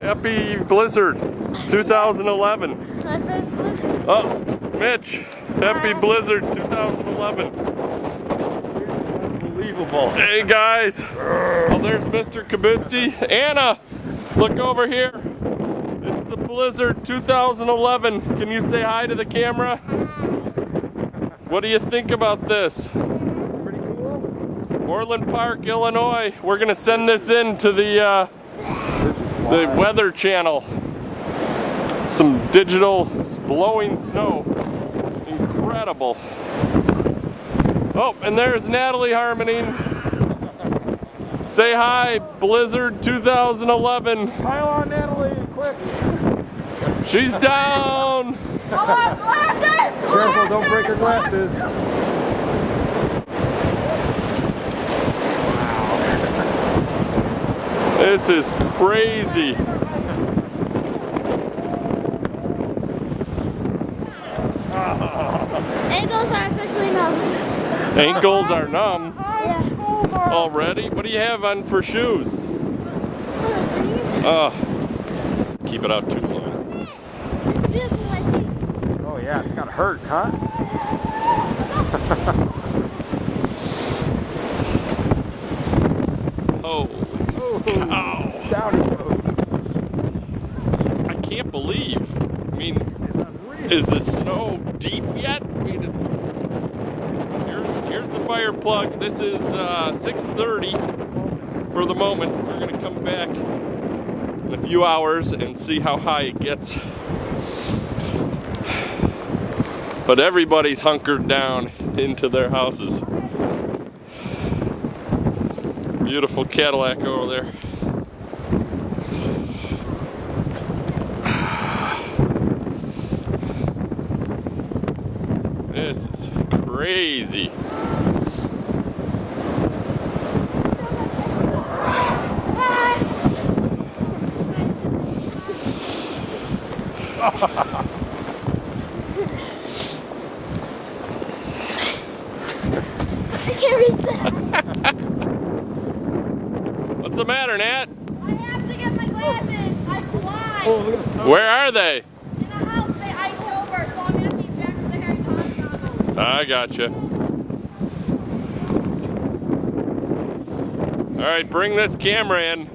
Happy Blizzard 2011. Oh, Mitch, Happy Blizzard 2011. Unbelievable. Hey guys. Oh, there's Mr. Kubisty. Anna, look over here. It's the Blizzard 2011. Can you say hi to the camera? What do you think about this? Pretty cool. Orland Park, Illinois. We're gonna send this in to the Weather Channel. Some digital blowing snow. Incredible. Oh, and there's Natalie Harmening. Say hi, Blizzard 2011. Pile on, Natalie, quick. She's down. Careful, don't break her glasses. This is crazy. Ankles are officially numb. Ankles are numb Yeah. already? What do you have on for shoes? Keep it out too long. Just lettuce. Oh yeah, it's gotta hurt, huh? Holy cow. Down it goes. I can't believe. I mean, is the snow deep yet? I mean, here's the fire plug. This is 6:30 for the moment. We're gonna come back in a few hours and see how high it gets. But everybody's hunkered down into their houses. Beautiful Cadillac over there. This is crazy. I can't reach that. What's the matter, Nat? I have to get my glasses. I'm blind. Oh, look at the snow. Where are they? In the house, they iced over, so I'm asking Jack for the Harry Potter goggles. I gotcha. All right, bring this camera in.